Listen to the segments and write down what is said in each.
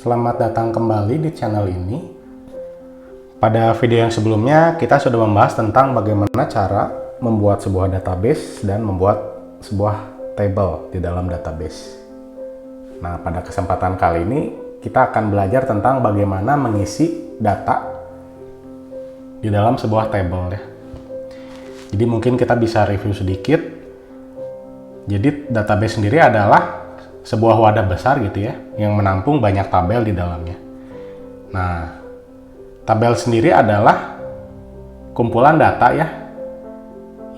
Selamat datang kembali di channel ini. Pada video yang sebelumnya kita sudah membahas tentang bagaimana cara membuat sebuah database dan membuat sebuah table di dalam database. Nah, pada kesempatan kali ini kita akan belajar tentang bagaimana mengisi data di dalam sebuah table ya. Jadi mungkin kita bisa review sedikit. Jadi database sendiri adalah sebuah wadah besar gitu ya, yang menampung banyak tabel di dalamnya. Nah, tabel sendiri adalah kumpulan data ya,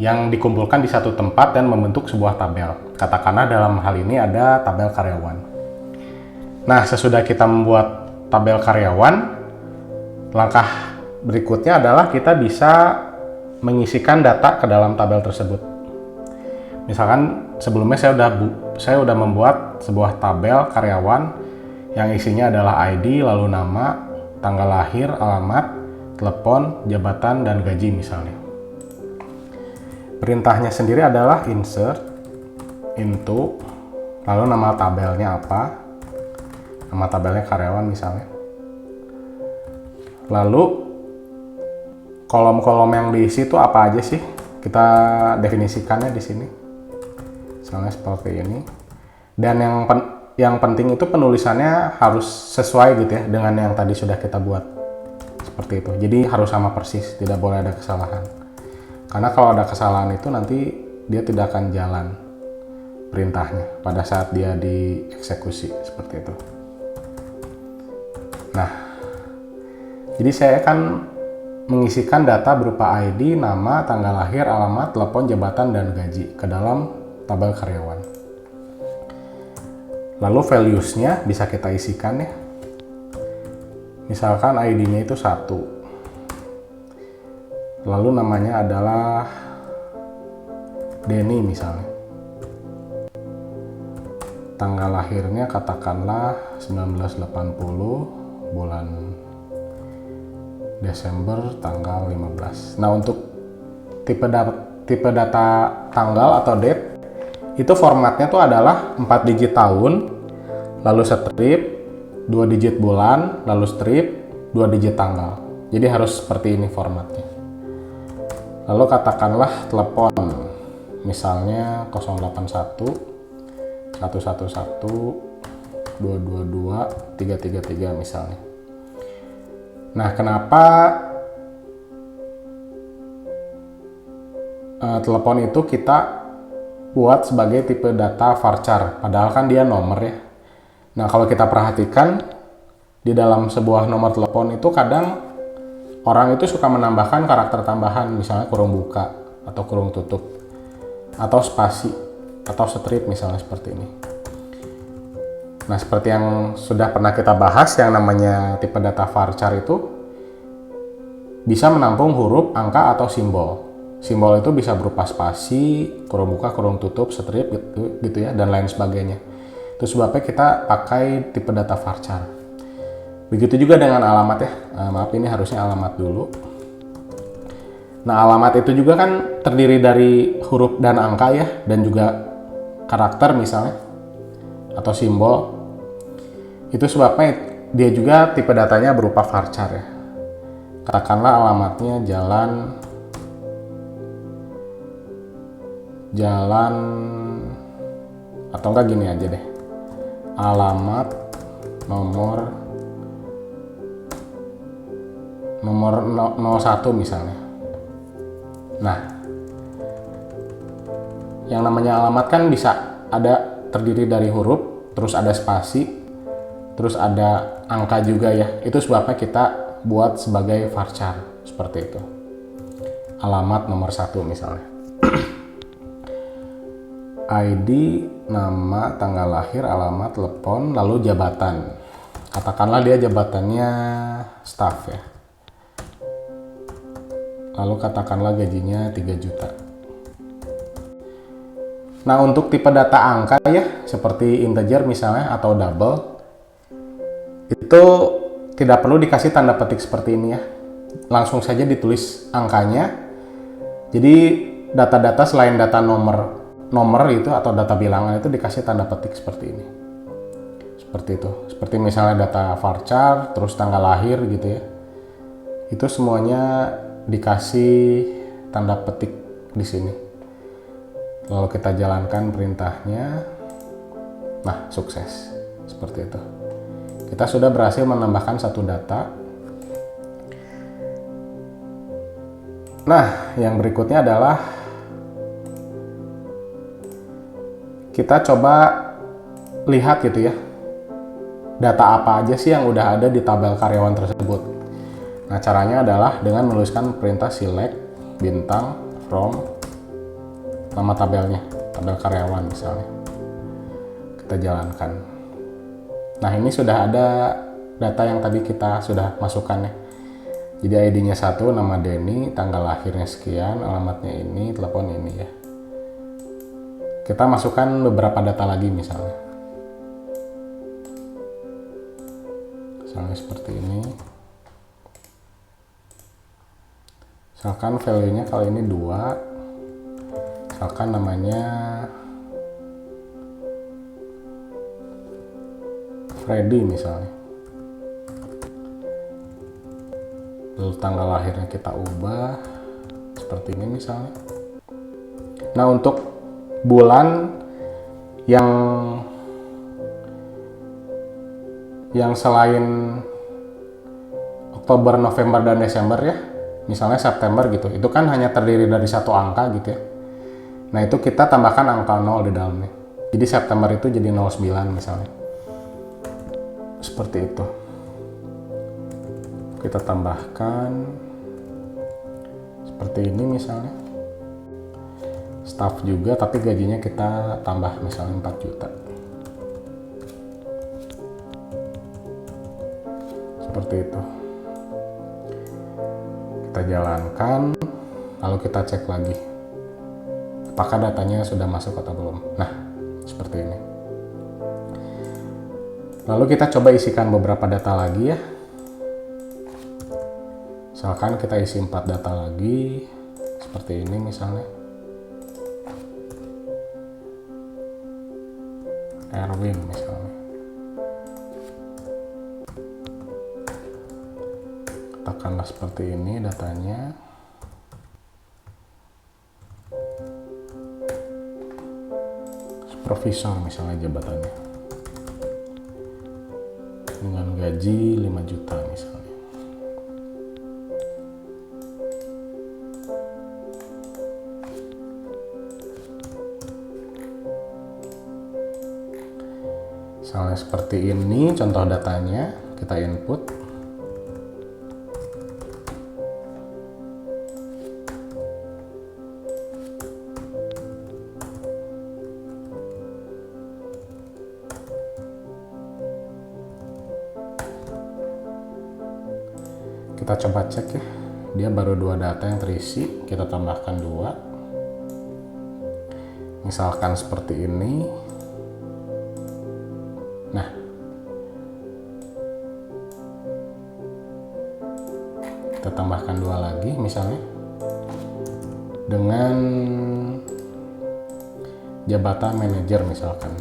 yang dikumpulkan di satu tempat dan membentuk sebuah tabel. Katakanlah dalam hal ini ada tabel karyawan. Nah, sesudah kita membuat tabel karyawan, langkah berikutnya adalah kita bisa mengisikan data ke dalam tabel tersebut. Misalkan sebelumnya saya udah membuat sebuah tabel karyawan yang isinya adalah ID, lalu nama, tanggal lahir, alamat, telepon, jabatan, dan gaji misalnya. Perintahnya sendiri adalah insert into, lalu nama tabelnya apa, nama tabelnya karyawan misalnya. Lalu kolom-kolom yang diisi itu apa aja sih? Kita definisikannya di sini. Misalnya seperti ini. Dan yang penting itu penulisannya harus sesuai gitu ya dengan yang tadi sudah kita buat. Seperti itu. Jadi harus sama persis, tidak boleh ada kesalahan. Karena kalau ada kesalahan itu nanti dia tidak akan jalan perintahnya pada saat dia dieksekusi seperti itu. Nah, jadi saya akan mengisikan data berupa ID, nama, tanggal lahir, alamat, telepon, jabatan, dan gaji ke dalam tabel karyawan. Lalu values-nya bisa kita isikan ya. Misalkan ID-nya itu 1. Lalu namanya adalah Denny misalnya. Tanggal lahirnya katakanlah 1980 bulan Desember tanggal 15. Nah, untuk tipe data tanggal atau date itu formatnya tuh adalah 4 digit tahun, lalu strip, 2 digit bulan, lalu strip, 2 digit tanggal. Jadi harus seperti ini formatnya. Lalu katakanlah telepon, misalnya 081 111 222 333 misalnya. Nah, kenapa telepon itu kita buat sebagai tipe data varchar, padahal kan dia nomor ya. Nah, kalau kita perhatikan di dalam sebuah nomor telepon itu kadang orang itu suka menambahkan karakter tambahan, misalnya kurung buka atau kurung tutup atau spasi atau strip misalnya seperti ini. Nah, seperti yang sudah pernah kita bahas, yang namanya tipe data varchar itu bisa menampung huruf, angka, atau simbol. Simbol itu bisa berupa spasi, kurung buka, kurung tutup, strip gitu ya, dan lain sebagainya. Itu sebabnya kita pakai tipe data varchar. Begitu juga dengan alamat ya. Maaf, ini harusnya alamat dulu. Nah, alamat itu juga kan terdiri dari huruf dan angka ya, dan juga karakter misalnya atau simbol. Itu sebabnya dia juga tipe datanya berupa varchar ya. Katakanlah alamatnya jalan atau enggak gini aja deh, alamat nomor 01 misalnya. Nah, yang namanya alamat kan bisa ada terdiri dari huruf, terus ada spasi, terus ada angka juga ya. Itu sebabnya kita buat sebagai varchar seperti itu. Alamat nomor 1 misalnya. ID, nama, tanggal lahir, alamat, telepon, lalu jabatan. Katakanlah dia jabatannya staff ya. Lalu katakanlah gajinya 3 juta. Nah, untuk tipe data angka ya, seperti integer misalnya atau double, itu tidak perlu dikasih tanda petik seperti ini ya. Langsung saja ditulis angkanya. Jadi data-data selain data nomor itu atau data bilangan itu dikasih tanda petik seperti ini. seperti itu. Seperti misalnya data varchar, terus tanggal lahir gitu ya. Itu semuanya dikasih tanda petik di sini. Lalu kita jalankan perintahnya. Nah, sukses. Seperti itu. Kita sudah berhasil menambahkan satu data. Nah, yang berikutnya adalah kita coba lihat gitu ya. Data apa aja sih yang udah ada di tabel karyawan tersebut. Nah, caranya adalah dengan menuliskan perintah select bintang from nama tabelnya, tabel karyawan misalnya. Kita jalankan. Nah, ini sudah ada data yang tadi kita sudah masukkan ya. Jadi ID-nya 1, nama Denny, tanggal lahirnya sekian, alamatnya ini, telepon ini ya. Kita masukkan beberapa data lagi misalnya. Misalnya seperti ini. Misalkan value-nya kali ini 2. Misalkan namanya Freddy misalnya. Lalu tanggal lahirnya kita ubah seperti ini misalnya. Nah, untuk bulan yang selain Oktober, November, dan Desember ya, misalnya September gitu, itu kan hanya terdiri dari satu angka gitu ya. Nah, itu kita tambahkan angka 0 di dalamnya. Jadi September itu jadi 09 misalnya. Seperti itu. Kita tambahkan seperti ini misalnya. Staff juga, tapi gajinya kita tambah misalnya 4 juta. Seperti itu. Kita jalankan, lalu kita cek lagi apakah datanya sudah masuk atau belum. Nah, seperti ini. Lalu kita coba isikan beberapa data lagi ya. Misalkan kita isi 4 data lagi seperti ini misalnya. Erwin misalnya. Katakanlah seperti ini datanya. Supervisor misalnya jabatannya. Dengan gaji 5 juta misalnya. Misalnya seperti ini contoh datanya, kita input. Kita coba cek ya, dia baru 2 data yang terisi, kita tambahkan 2. Misalkan seperti ini. Nah, kita tambahkan 2 lagi misalnya dengan jabatan manajer misalkan.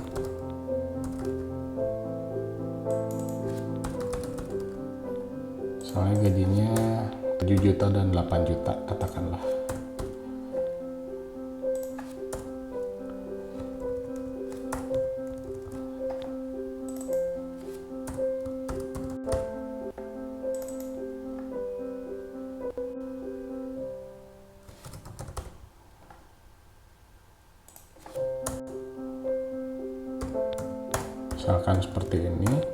Soalnya gajinya 7 juta dan 8 juta katakanlah. Misalkan seperti ini.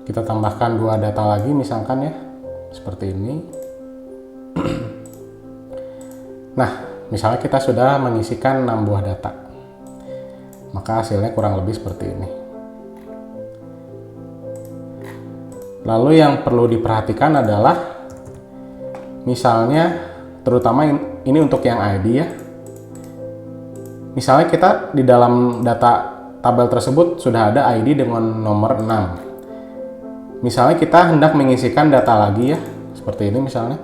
Kita tambahkan 2 data lagi misalkan ya, seperti ini. Nah, misalnya kita sudah mengisikan 6 buah data, maka hasilnya kurang lebih seperti ini. Lalu yang perlu diperhatikan adalah, misalnya terutama ini untuk yang ID ya, Misalnya kita di dalam data tabel tersebut sudah ada ID dengan nomor 6. Misalnya kita hendak mengisikan data lagi ya, seperti ini misalnya.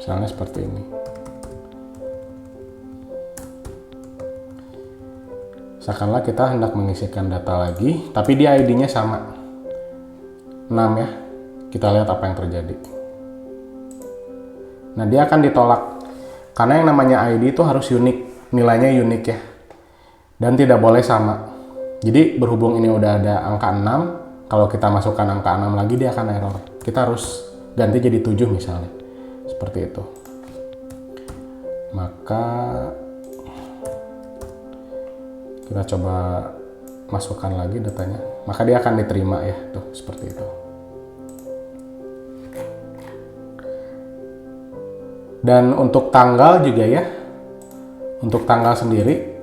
Misalnya seperti ini. Seakanlah kita hendak mengisikan data lagi, tapi dia ID-nya sama 6 ya. Kita lihat apa yang terjadi. Nah, dia akan ditolak karena yang namanya ID itu harus unik, nilainya unik ya, dan tidak boleh sama. Jadi berhubung ini udah ada angka 6, kalau kita masukkan angka 6 lagi dia akan error. Kita harus ganti jadi 7 misalnya, seperti itu. Maka kita coba masukkan lagi datanya, maka dia akan diterima ya, tuh seperti itu. Dan untuk tanggal juga ya, untuk tanggal sendiri,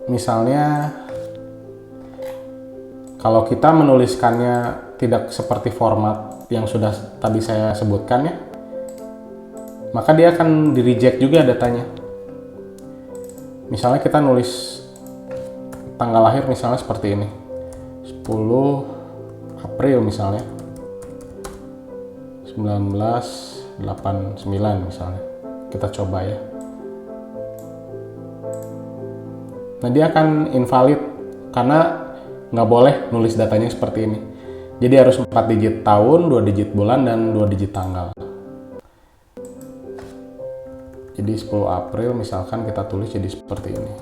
misalnya kalau kita menuliskannya tidak seperti format yang sudah tadi saya sebutkan ya, maka dia akan di-reject juga datanya. Misalnya kita nulis tanggal lahir misalnya seperti ini, 10 April misalnya 1989 misalnya. Kita coba ya. Nah, dia akan invalid karena nggak boleh nulis datanya seperti ini. Jadi harus 4 digit tahun, 2 digit bulan, dan 2 digit tanggal. Jadi 10 April misalkan kita tulis jadi seperti ini.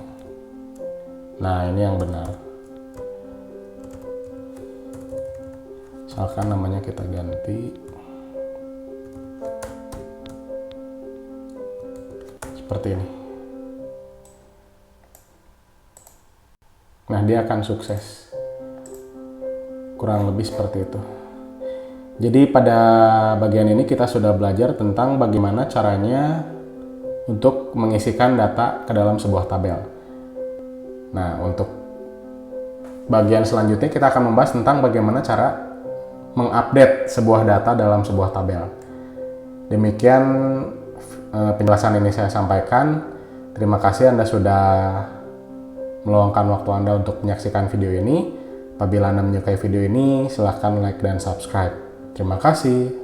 Nah, ini yang benar. Misalkan namanya kita ganti seperti ini. Nah, dia akan sukses. Kurang lebih seperti itu. Jadi pada bagian ini kita sudah belajar tentang bagaimana caranya untuk mengisikan data ke dalam sebuah tabel. Nah, untuk bagian selanjutnya kita akan membahas tentang bagaimana cara mengupdate sebuah data dalam sebuah tabel. Demikian penjelasan ini saya sampaikan. Terima kasih Anda sudah meluangkan waktu Anda untuk menyaksikan video ini. Apabila Anda menyukai video ini, silahkan like dan subscribe. Terima kasih.